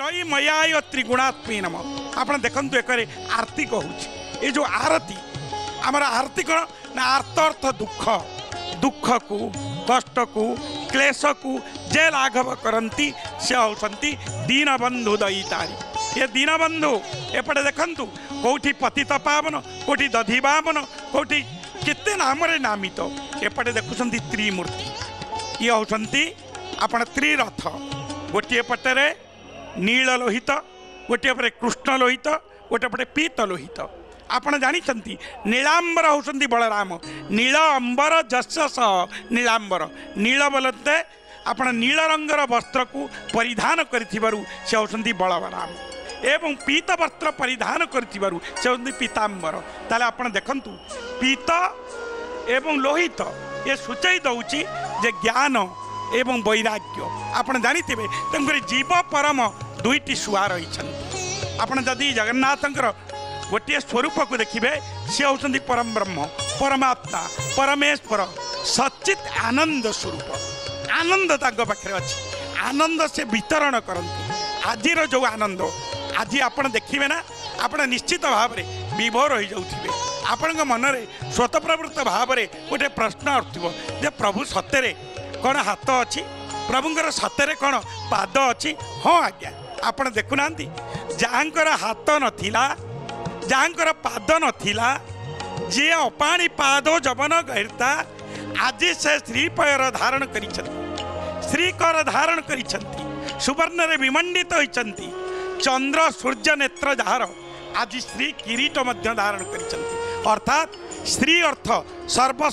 त्रयी मयाय त्रिगुणात्मी नम। आप देखु एक आरती कहूँ ये जो आरती आमर आरती कौन ना आर्त अर्थ दुख दुख को कष्ट को क्लेश को जे लाघव करती से होती दीनबंधु दयितारी। ये दीनबंधु एपटे देखु कौटी पतित पावन कौटी दधि बावन कौटी केते नाम नामित एपटे देखुं त्रिमूर्ति ये होती आपण त्रिरथ गोटे पटे नील लोहित गोटे पटे कृष्ण लोहित गोटे पटे पीत लोहित। आपण जानी नीलांबर होती बलराम नील अंबर जस नीलांबर नील बोलते आपण नील रंगर वस्त्र को परिधान करिथिबारु से होती बलराम एवं पीत वस्त्र परिधान करिथिबारु से होती पीतांबर। ताले आपण देखंतु पीत एवं लोहित ये सूचई दउची जे ज्ञान एवं वैराग्य। आपण जानिथिबे तंकर जीव परम दुईटी सुआ रही। आपण जदि जगन्नाथंकर गोटे स्वरूप को देखिए सी होती परम ब्रह्म परमात्मा परमेश्वर सचित आनंद स्वरूप आनंद तांको पाखे अच्छी आनंद से वितरण करती। आज जो आनंद आज आपण देखिए ना आप निश्चित भाव में विभोर हो जाऊे आपण मन में स्वतःप्रवृत्त भाव में गोटे प्रश्न उठो जे प्रभु सतरे कौन हाथ अच्छी प्रभुंर सतरे कौन पाद अच्छी। हाँ आज्ञा आपण देखुना जहाँकर हाथ नथिला जहाँकर पाद नथिला जे अपाणी पाद जबन गहिरता आज से श्रीपयर धारण श्रीकर धारण कर सुवर्ण रे विमंडित होती चंद्र सूर्य नेत्र जार आज श्री किरीट मध्य धारण कर अर्थात श्री अर्थ सर्व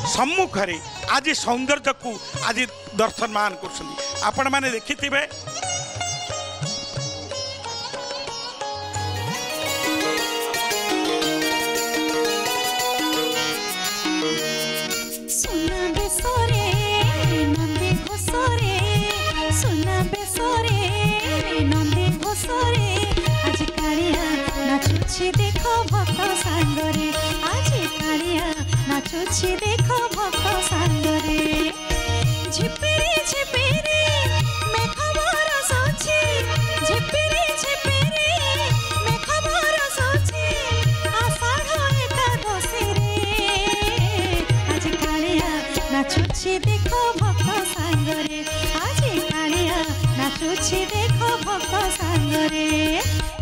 सम्मुख रे आज सौंदर्य को आज दर्शन मान कर आपण माने देखिथिबे देखो भक्त सांगरे आज कालिया नाचुछि देखो भक्त सांगरे झिपिरी झिपिरी मेघ बरसुछि झिपिरी झिपिरी मेघ बरसुछि आषाढ़ एकादशी रे आज कालिया नाचुछि देखो भक्त सांगरे आज कालिया नाचुछि देखो भक्त सांगरे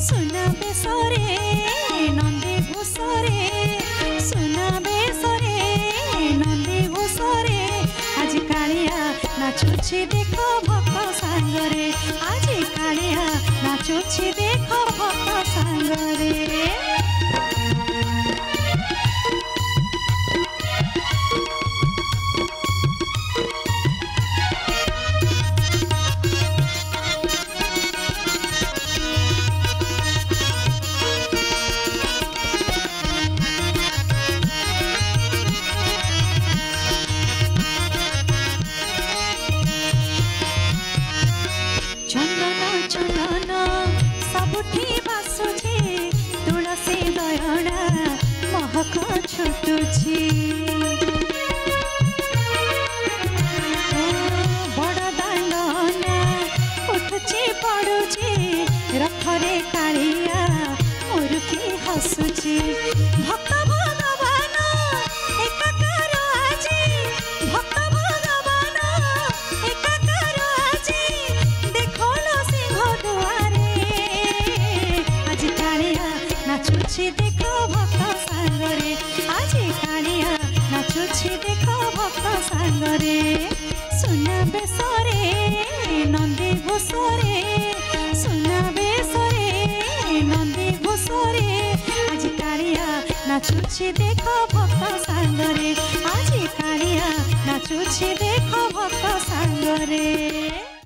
सुना बेसरे नंदी घोषरे सुना बेसरे नंदी घोषरे आज कालिया नाचुछि देखो भक्त सांगरे आज कालिया नाचुछि देखो भक्त सांगरे। छुटुछि बड़ दांगना उठुछि पड़ुछि रथरे कालिया मुरुकी हसुछि भक्त भगवान एकाकार आजी भक्त भगवान एकाकार आजी देखलो सिंह दुआरे आज कालिया नाचुछि देखो भक्त सांगरे आज कालिया नाचुछि देखो भक्त सांगरे सुना बेसरे नंदी घोषरे सुना बेसरे नंदी घोषरे आज कालिया नाचुछि देखो भक्त सांगरे आज कालिया नाचुछि देखो भक्त सांगरे।